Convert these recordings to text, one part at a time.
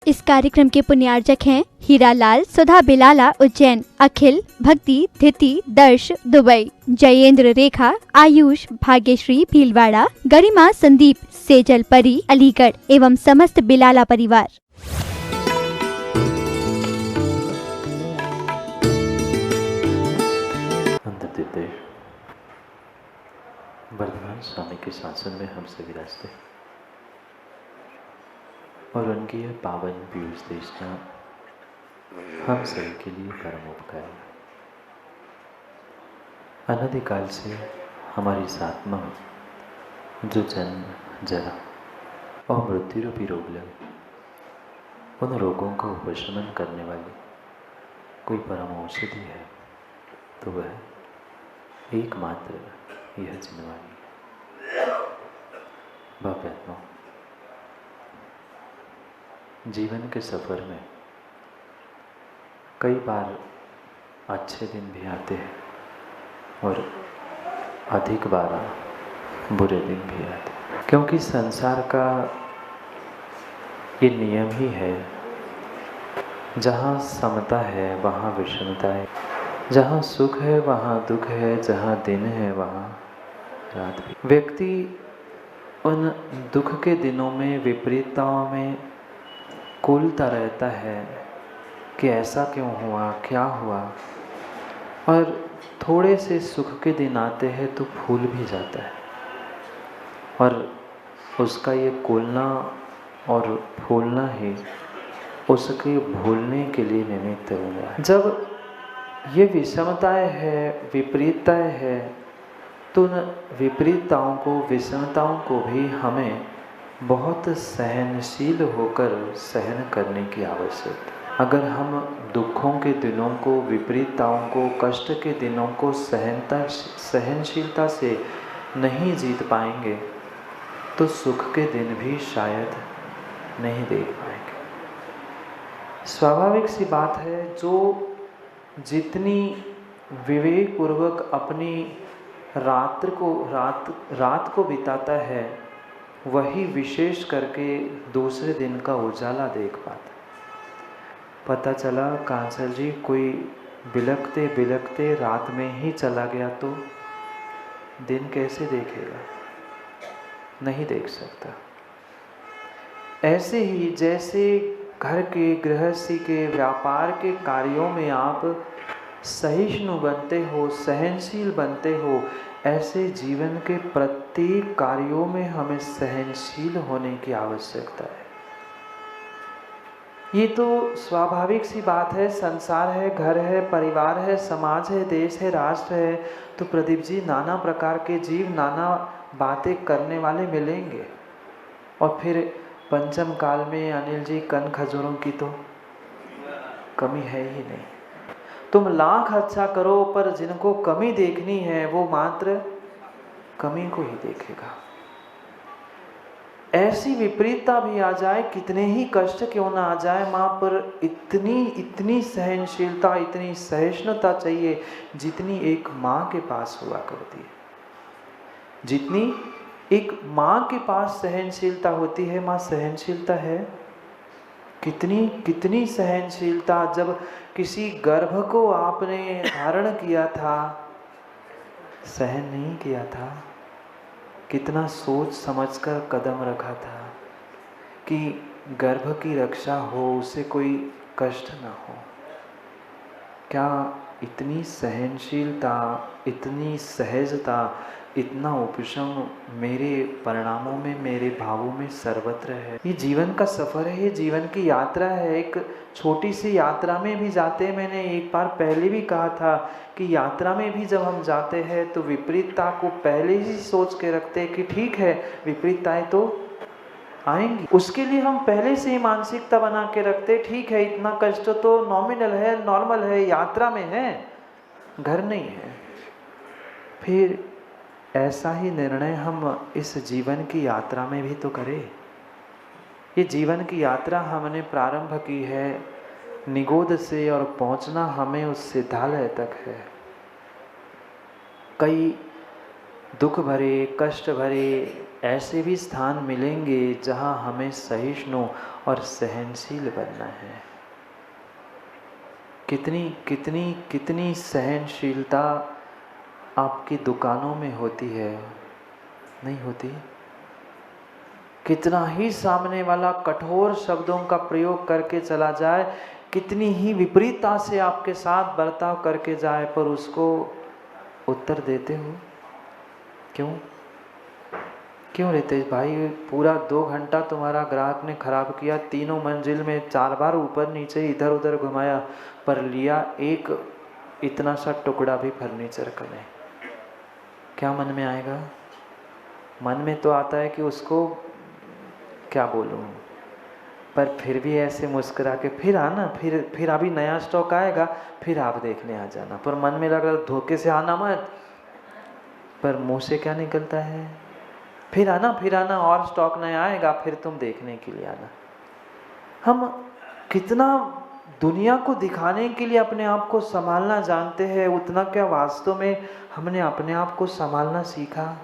इस कार्यक्रम के पुण्यार्जक हैं हीरालाल, सुधा बिलाला उज्जैन, अखिल, भक्ति, धिति, दर्श दुबई, जयेंद्र रेखा, आयुष, भाग्यश्री भीलवाड़ा, गरिमा, संदीप, सेजल, परी, अलीगढ़ एवं समस्त बिलाला परिवार। वर्धमान स्वामी के शासन में हम सभी विराजते और उनकी यह पावन पीयूष देशना हम सभी के लिए परम उपकारी। अनादिकाल से हमारी इस आत्मा जो जन्म, जरा और मृत्यु रूपी रोग लगे, उन रोगों का उपशमन करने वाली कोई परम औषधि है तो वह एकमात्र यह जिनवाणी। भव्यात्मा, जीवन के सफर में कई बार अच्छे दिन भी आते हैं और अधिक बार बुरे दिन भी आते हैं, क्योंकि संसार का ये नियम ही है, जहाँ समता है वहाँ विषमता है, जहाँ सुख है वहाँ दुख है, जहाँ दिन है वहाँ रात भी। व्यक्ति उन दुख के दिनों में, विपरीतताओं में कुलता रहता है कि ऐसा क्यों हुआ, क्या हुआ, और थोड़े से सुख के दिन आते हैं तो भूल भी जाता है और उसका ये कुलना और भूलना ही उसके भूलने के लिए निमित्त हो गया। जब ये विषमताएं है, विपरीतताएं है, तो उन विपरीतताओं को, विषमताओं को भी हमें बहुत सहनशील होकर सहन करने की आवश्यकता है। अगर हम दुखों के दिनों को, विपरीतताओं को, कष्ट के दिनों को सहनशीलता से नहीं जीत पाएंगे तो सुख के दिन भी शायद नहीं देख पाएंगे। स्वाभाविक सी बात है, जो जितनी विवेक पूर्वक अपनी रात को बिताता है, वही विशेष करके दूसरे दिन का उजाला देख पाता है। पता चला कांसर जी कोई बिलखते बिलखते रात में ही चला गया तो दिन कैसे देखेगा? नहीं देख सकता। ऐसे ही जैसे घर के, गृहस्थी के, व्यापार के कार्यों में आप सहिष्णु बनते हो, सहनशील बनते हो, ऐसे जीवन के प्रत्येक कार्यों में हमें सहनशील होने की आवश्यकता है। ये तो स्वाभाविक सी बात है। संसार है, घर है, परिवार है, समाज है, देश है, राष्ट्र है, तो प्रदीप जी नाना प्रकार के जीव, नाना बातें करने वाले मिलेंगे। और फिर पंचम काल में अनिल जी कन खजूरों की तो कमी है ही नहीं। तुम लाख अच्छा करो पर जिनको कमी देखनी है वो मात्र कमी को ही देखेगा। ऐसी विपरीतता भी आ जाए, कितने ही कष्ट क्यों ना आ जाए, माँ पर इतनी सहनशीलता, इतनी सहिष्णुता चाहिए जितनी एक माँ के पास हुआ करती है। जितनी एक माँ के पास सहनशीलता होती है, माँ सहनशीलता है। कितनी सहनशीलता। जब किसी गर्भ को आपने धारण किया था, सहन नहीं किया था, कितना सोच समझकर कदम रखा था कि गर्भ की रक्षा हो, उसे कोई कष्ट ना हो। क्या इतनी सहनशीलता, इतनी सहजता, इतना उपशम मेरे परिणामों में, मेरे भावों में सर्वत्र है। ये जीवन का सफर है, ये जीवन की यात्रा है। एक छोटी सी यात्रा में भी जाते हैं, मैंने एक बार पहले भी कहा था कि यात्रा में भी जब हम जाते हैं तो विपरीतता को पहले ही सोच के रखते हैं कि ठीक है, विपरीतताएं तो आएंगी। उसके लिए हम पहले से ही मानसिकता बना के रखते, ठीक है, इतना कष्ट तो नॉमिनल है, नॉर्मल है, यात्रा में है, घर नहीं है। फिर ऐसा ही निर्णय हम इस जीवन की यात्रा में भी तो करें। ये जीवन की यात्रा हमने प्रारंभ की है निगोद से और पहुंचना हमें उस सिद्धालय तक है। कई दुख भरे, कष्ट भरे, ऐसे भी स्थान मिलेंगे जहाँ हमें सहिष्णु और सहनशील बनना है। कितनी कितनी कितनी सहनशीलता आपकी दुकानों में होती है, नहीं होती? कितना ही सामने वाला कठोर शब्दों का प्रयोग करके चला जाए, कितनी ही विपरीतता से आपके साथ बर्ताव करके जाए, पर उसको उत्तर देते हो। क्यों क्यों रितेश भाई? पूरा 2 घंटा तुम्हारा ग्राहक ने खराब किया, तीनों मंजिल में 4 बार ऊपर नीचे इधर उधर घुमाया, पर लिया एक इतना सा टुकड़ा भी फर्नीचर का नहीं। क्या मन में आएगा? मन में तो आता है कि उसको क्या बोलूं, पर फिर भी ऐसे मुस्कुरा के फिर आना, फिर अभी नया स्टॉक आएगा, फिर आप देखने आ जाना। पर मन में लगा धोखे से आना मत, पर मुंह से क्या निकलता है? फिर आना और स्टॉक नया आएगा, फिर तुम देखने के लिए आना। हम कितना दुनिया को दिखाने के लिए अपने आप को संभालना जानते हैं, उतना क्या वास्तव में हमने अपने आप को संभालना सीखा?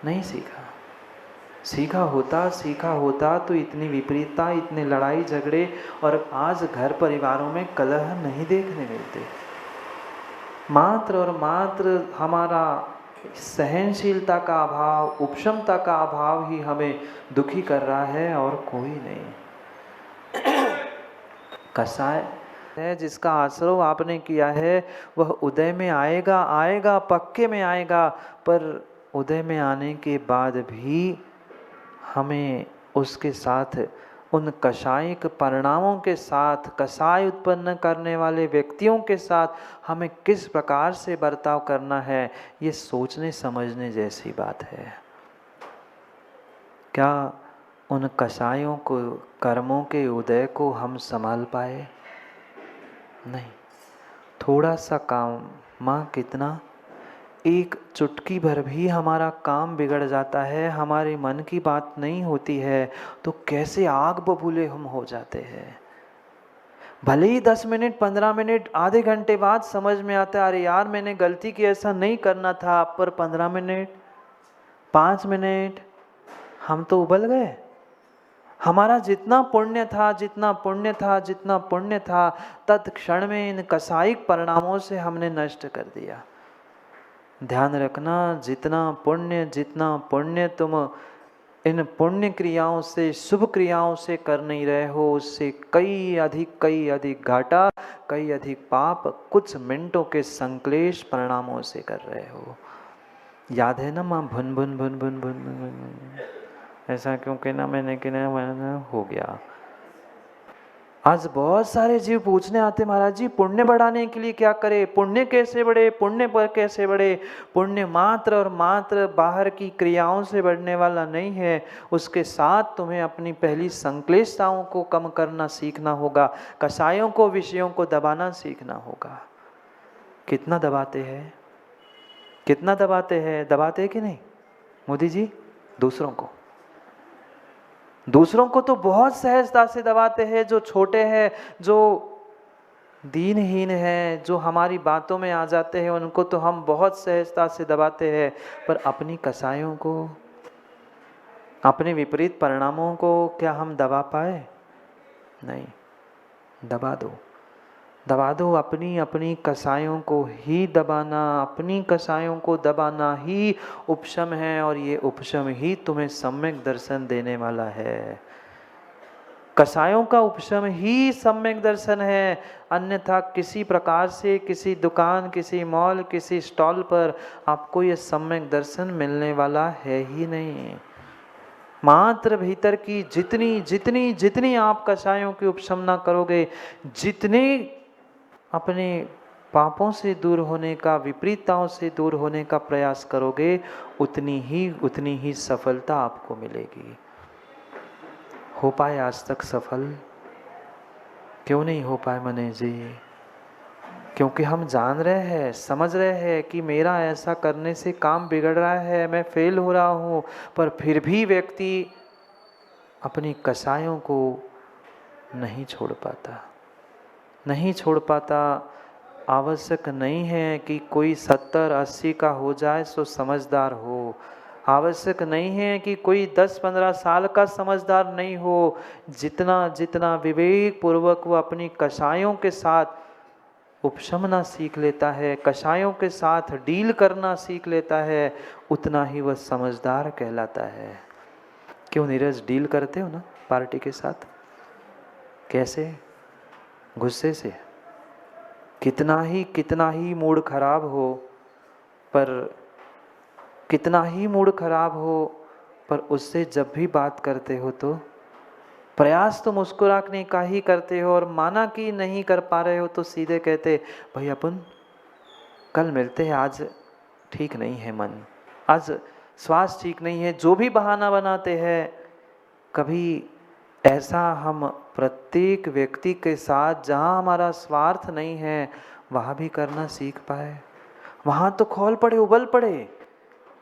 नहीं सीखा। सीखा होता तो इतनी विपरीतता, इतने लड़ाई झगड़े और आज घर परिवारों में कलह नहीं देखने मिलते। मात्र और मात्र हमारा सहनशीलता का अभाव, उपशमता का अभाव ही हमें दुखी कर रहा है, और कोई नहीं। कसाय है जिसका आश्रय आपने किया है, वह उदय में आएगा, पक्के में आएगा, पर उदय में आने के बाद भी हमें उसके साथ उन कषायिक परिणामों के साथ, कषाय उत्पन्न करने वाले व्यक्तियों के साथ हमें किस प्रकार से बर्ताव करना है, ये सोचने समझने जैसी बात है। क्या उन कषायों को, कर्मों के उदय को हम संभाल पाए? नहीं। थोड़ा सा काम, माँ कितना, एक चुटकी भर भी हमारा काम बिगड़ जाता है, हमारे मन की बात नहीं होती है, तो कैसे आग बबूले हम हो जाते हैं। भले ही 10 मिनट, 15 मिनट, आधे घंटे बाद समझ में आता है, अरे यार मैंने गलती की, ऐसा नहीं करना था, पर 15 मिनट, 5 मिनट हम तो उबल गए। हमारा जितना पुण्य था तत्क्षण में इन कसायिक परिणामों से हमने नष्ट कर दिया। ध्यान रखना, जितना पुण्य तुम इन पुण्य क्रियाओं से, शुभ क्रियाओं से कर नहीं रहे हो, उससे कई अधिक घाटा, कई अधिक पाप कुछ मिनटों के संक्लेश परिणामों से कर रहे हो। याद है ना माँ, भुन भुन भुन भुन भुन भुन, ऐसा क्यों कहना, मैंने हो गया। आज बहुत सारे जीव पूछने आते, महाराज जी पुण्य बढ़ाने के लिए क्या करें, पुण्य कैसे बढ़े, पुण्य पर कैसे बढ़े? पुण्य मात्र और मात्र बाहर की क्रियाओं से बढ़ने वाला नहीं है, उसके साथ तुम्हें अपनी पहली संक्लेशताओं को कम करना सीखना होगा, कषायों को, विषयों को दबाना सीखना होगा। कितना दबाते हैं, दबाते हैं कि नहीं मोदी जी? दूसरों को तो बहुत सहजता से दबाते हैं, जो छोटे हैं, जो दीनहीन हैं, जो हमारी बातों में आ जाते हैं, उनको तो हम बहुत सहजता से दबाते हैं, पर अपनी कसायों को, अपने विपरीत परिणामों को क्या हम दबा पाए? नहीं। दबा दो अपनी कसायों को ही दबाना, अपनी कसायों को दबाना ही उपशम है, और ये उपशम ही तुम्हें सम्यक दर्शन देने वाला है। कसायों का उपशम ही सम्यक दर्शन है, अन्यथा किसी प्रकार से, किसी दुकान, किसी मॉल, किसी स्टॉल पर आपको ये सम्यक दर्शन मिलने वाला है ही नहीं। मात्र भीतर की जितनी आप कषायों की उपशमना करोगे, जितने अपने पापों से दूर होने का, विपरीतताओं से दूर होने का प्रयास करोगे, उतनी ही सफलता आपको मिलेगी। हो पाए आज तक सफल? क्यों नहीं हो पाए मनीष जी? क्योंकि हम जान रहे हैं, समझ रहे हैं कि मेरा ऐसा करने से काम बिगड़ रहा है, मैं फेल हो रहा हूँ, पर फिर भी व्यक्ति अपनी कसायों को नहीं छोड़ पाता। आवश्यक नहीं है कि कोई 70-80 का हो जाए सो समझदार हो। आवश्यक नहीं है कि कोई 10-15 साल का समझदार नहीं हो। जितना जितना विवेक पूर्वक वो अपनी कषायों के साथ उपशमना सीख लेता है, कषायों के साथ डील करना सीख लेता है, उतना ही वह समझदार कहलाता है। क्यों नीरज, डील करते हो ना पार्टी के साथ? कैसे? गुस्से से। कितना ही मूड खराब हो, पर उससे जब भी बात करते हो तो प्रयास तो मुस्कुराने का ही करते हो, और माना कि नहीं कर पा रहे हो तो सीधे कहते भाई अपन कल मिलते हैं, आज ठीक नहीं है मन, आज स्वास्थ्य ठीक नहीं है, जो भी बहाना बनाते हैं। कभी ऐसा हम प्रत्येक व्यक्ति के साथ जहाँ हमारा स्वार्थ नहीं है वहाँ भी करना सीख पाए। वहाँ तो खौल पड़े, उबल पड़े,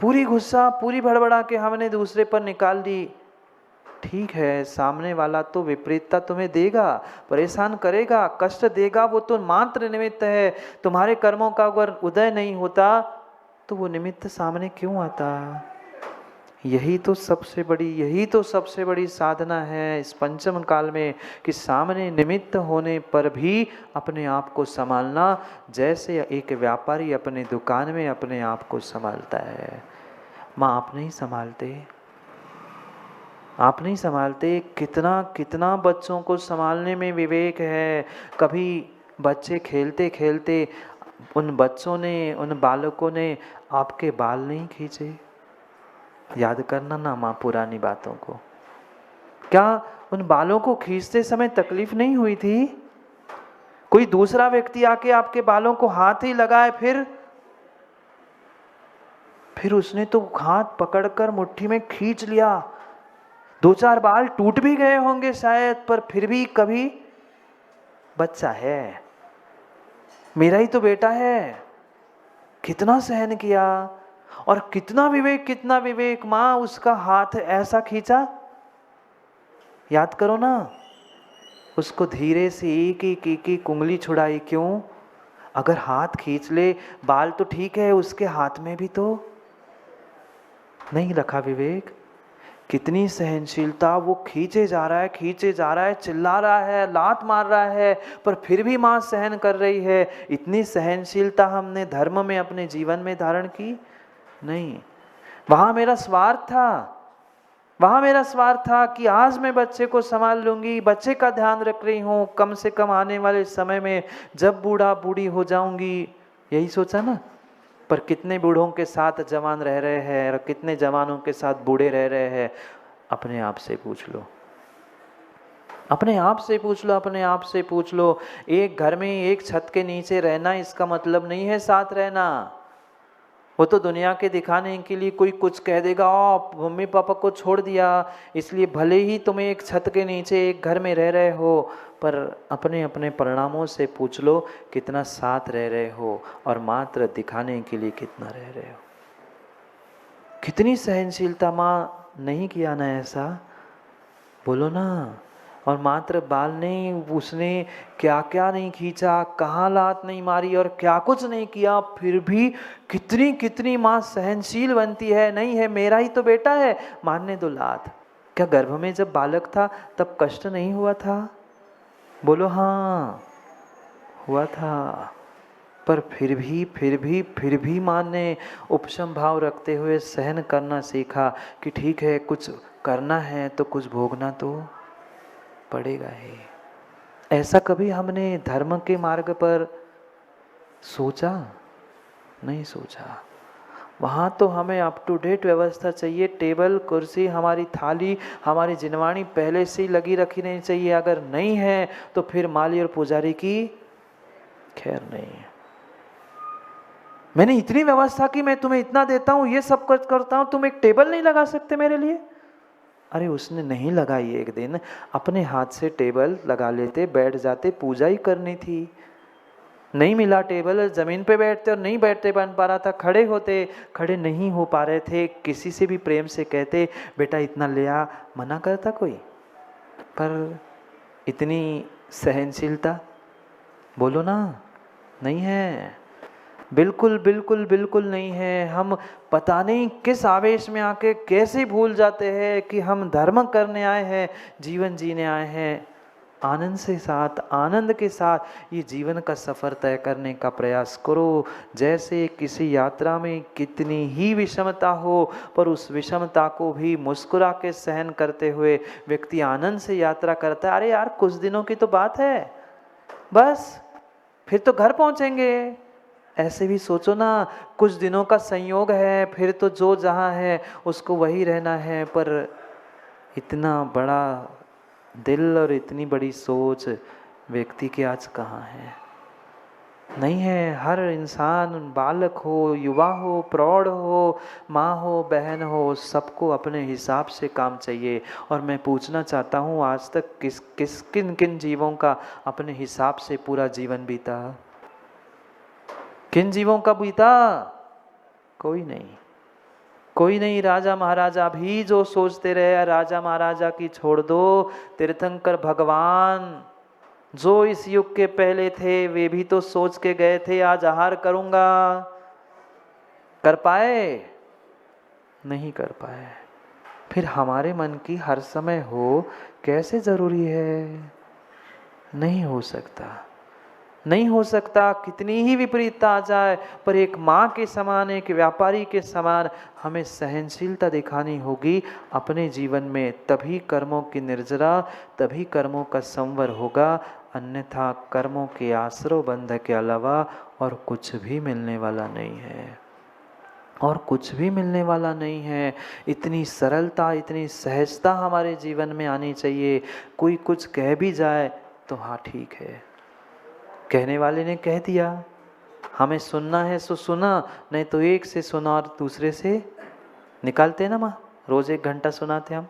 पूरी गुस्सा, पूरी भड़बड़ा के हमने दूसरे पर निकाल दी। ठीक है, सामने वाला तो विपरीतता तुम्हें देगा, परेशान करेगा, कष्ट देगा, वो तो मात्र निमित्त है। तुम्हारे कर्मों का अगर उदय नहीं होता तो वो निमित्त सामने क्यों आता? यही तो सबसे बड़ी साधना है इस पंचम काल में, कि सामने निमित्त होने पर भी अपने आप को संभालना, जैसे एक व्यापारी अपने दुकान में अपने आप को संभालता है। माँ आप नहीं संभालते, कितना बच्चों को संभालने में विवेक है। कभी बच्चे खेलते खेलते उन बालकों ने आपके बाल नहीं खींचे? याद करना ना माँ पुरानी बातों को। क्या उन बालों को खींचते समय तकलीफ नहीं हुई थी? कोई दूसरा व्यक्ति आके आपके बालों को हाथ ही लगाए, फिर उसने तो हाथ पकड़कर मुट्ठी में खींच लिया। 2-4 बाल टूट भी गए होंगे शायद, पर फिर भी कभी बच्चा है, मेरा ही तो बेटा है, कितना सहन किया, और कितना विवेक। माँ उसका हाथ ऐसा खींचा, याद करो ना, उसको धीरे से एक उंगली छुड़ाई। क्यों? अगर हाथ खींच ले, बाल तो ठीक है, उसके हाथ में भी तो नहीं रखा विवेक। कितनी सहनशीलता, वो खींचे जा रहा है, चिल्ला रहा है, लात मार रहा है, पर फिर भी माँ सहन कर रही है। इतनी सहनशीलता हमने धर्म में अपने जीवन में धारण की नहीं। वहां मेरा स्वार्थ था कि आज मैं बच्चे को संभाल लूंगी, बच्चे का ध्यान रख रही हूँ, कम से कम आने वाले समय में जब बूढ़ी हो जाऊंगी, यही सोचा ना। पर कितने बूढ़ों के साथ जवान रह रहे हैं और कितने जवानों के साथ बूढ़े रह रहे हैं? अपने आप से पूछ लो। एक घर में एक छत के नीचे रहना इसका मतलब नहीं है साथ रहना। वो तो दुनिया के दिखाने के लिए कोई कुछ कह देगा, मम्मी पापा को छोड़ दिया, इसलिए भले ही तुम एक छत के नीचे एक घर में रह रहे हो, पर अपने अपने परिणामों से पूछ लो कितना साथ रह रहे हो, और मात्र दिखाने के लिए कितना रह रहे हो। कितनी सहनशीलता माँ, नहीं किया ना ऐसा? बोलो ना। और मात्र बाल नहीं, उसने क्या क्या नहीं खींचा, कहाँ लात नहीं मारी और क्या कुछ नहीं किया, फिर भी कितनी माँ सहनशील बनती है। नहीं है, मेरा ही तो बेटा है, मारने दो लात। क्या गर्भ में जब बालक था तब कष्ट नहीं हुआ था? बोलो हाँ, हुआ था। पर फिर भी माँ ने उपशम भाव रखते हुए सहन करना सीखा कि ठीक है, कुछ करना है तो कुछ भोगना तो पड़ेगा ही। ऐसा कभी हमने धर्म के मार्ग पर सोचा? नहीं सोचा। वहाँ तो हमें अप टू डेट व्यवस्था चाहिए, टेबल कुर्सी, हमारी थाली, हमारी जिनवाणी पहले से ही लगी रखी नहीं चाहिए। अगर नहीं है तो फिर माली और पुजारी की खैर नहीं है। मैंने इतनी व्यवस्था की, मैं तुम्हें इतना देता हूँ, ये सब करता हूँ, तुम एक टेबल नहीं लगा सकते मेरे लिए? अरे उसने नहीं लगाई, एक दिन अपने हाथ से टेबल लगा लेते, बैठ जाते, पूजा ही करनी थी। नहीं मिला टेबल, जमीन पे बैठते और नहीं बैठते बन पा रहा था, खड़े होते, खड़े नहीं हो पा रहे थे, किसी से भी प्रेम से कहते बेटा इतना ले आ, मना करता कोई? पर इतनी सहनशीलता, बोलो ना, नहीं है। बिल्कुल बिल्कुल बिल्कुल नहीं है। हम पता नहीं किस आवेश में आके कैसे भूल जाते हैं कि हम धर्म करने आए हैं, जीवन जीने आए हैं। आनंद से साथ, आनंद के साथ ये जीवन का सफ़र तय करने का प्रयास करो। जैसे किसी यात्रा में कितनी ही विषमता हो, पर उस विषमता को भी मुस्कुरा के सहन करते हुए व्यक्ति आनंद से यात्रा करता है। अरे यार, कुछ दिनों की तो बात है, बस फिर तो घर पहुंचेंगे। ऐसे भी सोचो ना, कुछ दिनों का संयोग है, फिर तो जो जहाँ है उसको वही रहना है। पर इतना बड़ा दिल और इतनी बड़ी सोच व्यक्ति के आज कहाँ है? नहीं है। हर इंसान, बालक हो, युवा हो, प्रौढ़ हो, माँ हो, बहन हो, सबको अपने हिसाब से काम चाहिए। और मैं पूछना चाहता हूँ, आज तक किन किन जीवों का अपने हिसाब से पूरा जीवन बीता? किन जीवों का बीता? कोई नहीं, कोई नहीं। राजा महाराजा भी जो सोचते रहे, राजा महाराजा की छोड़ दो, तीर्थंकर भगवान जो इस युग के पहले थे, वे भी तो सोच के गए थे आज आहार करूंगा। कर पाए? नहीं कर पाए। फिर हमारे मन की हर समय हो कैसे जरूरी है? नहीं हो सकता, नहीं हो सकता। कितनी ही विपरीतता आ जाए, पर एक माँ के समान, एक व्यापारी के समान हमें सहनशीलता दिखानी होगी अपने जीवन में। तभी कर्मों की निर्जरा, तभी कर्मों का संवर होगा। अन्यथा कर्मों के आश्रय बंध के अलावा और कुछ भी मिलने वाला नहीं है, और कुछ भी मिलने वाला नहीं है। इतनी सरलता, इतनी सहजता हमारे जीवन में आनी चाहिए। कोई कुछ कह भी जाए तो हाँ ठीक है, कहने वाले ने कह दिया, हमें सुनना है सो सुना, नहीं तो एक से सुना और दूसरे से निकालते ना माँ। रोज 1 घंटा सुनाते हम,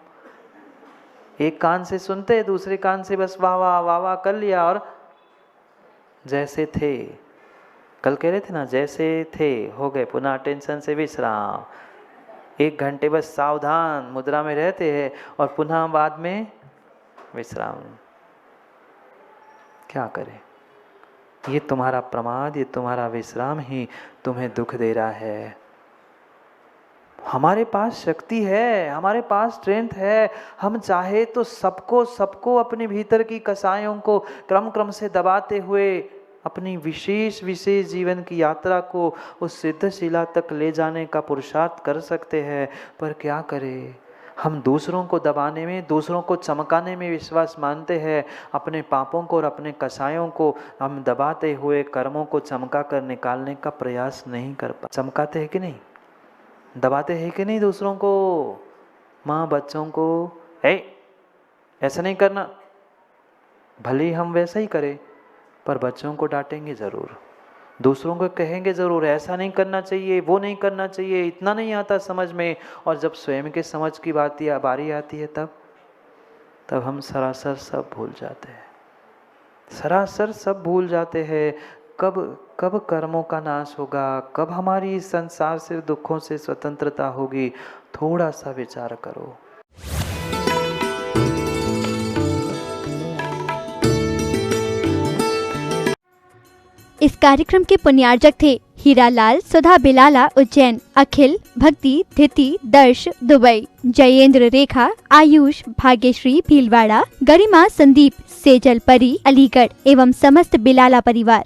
एक कान से सुनते, दूसरे कान से बस वाह वाह वाह वाह कर लिया। और जैसे थे, कल कह रहे थे ना, जैसे थे हो गए, पुनः टेंशन से विश्राम। 1 घंटे बस सावधान मुद्रा में रहते हैं और पुनः बाद में विश्राम। क्या करें? ये तुम्हारा प्रमाद, ये तुम्हारा विश्राम ही तुम्हें दुख दे रहा है। हमारे पास शक्ति है, हमारे पास स्ट्रेंथ है। हम चाहे तो सबको अपने भीतर की कसायों को क्रम से दबाते हुए अपनी विशेष जीवन की यात्रा को उस सिद्धशिला तक ले जाने का पुरुषार्थ कर सकते हैं। पर क्या करें? हम दूसरों को दबाने में, दूसरों को चमकाने में विश्वास मानते हैं। अपने पापों को और अपने कसायों को हम दबाते हुए कर्मों को चमका कर निकालने का प्रयास नहीं कर पाते। चमकाते हैं कि नहीं? दबाते हैं कि नहीं दूसरों को? माँ बच्चों को ऐसा नहीं करना, भले ही हम वैसा ही करें, पर बच्चों को डांटेंगे ज़रूर, दूसरों को कहेंगे ज़रूर ऐसा नहीं करना चाहिए, वो नहीं करना चाहिए, इतना नहीं आता समझ में। और जब स्वयं के समझ की बारी आती है, तब हम सरासर सब भूल जाते हैं, सरासर सब भूल जाते हैं। कब कर्मों का नाश होगा, कब हमारी इस संसार से दुखों से स्वतंत्रता होगी? थोड़ा सा विचार करो। इस कार्यक्रम के पुण्यार्जक थे हीरालाल, सुधा बिलाला उज्जैन, अखिल भक्ति धिति दर्श दुबई, जयेंद्र रेखा आयुष भाग्यश्री भीलवाड़ा, गरिमा संदीप सेजल परी अलीगढ़ एवं समस्त बिलाला परिवार।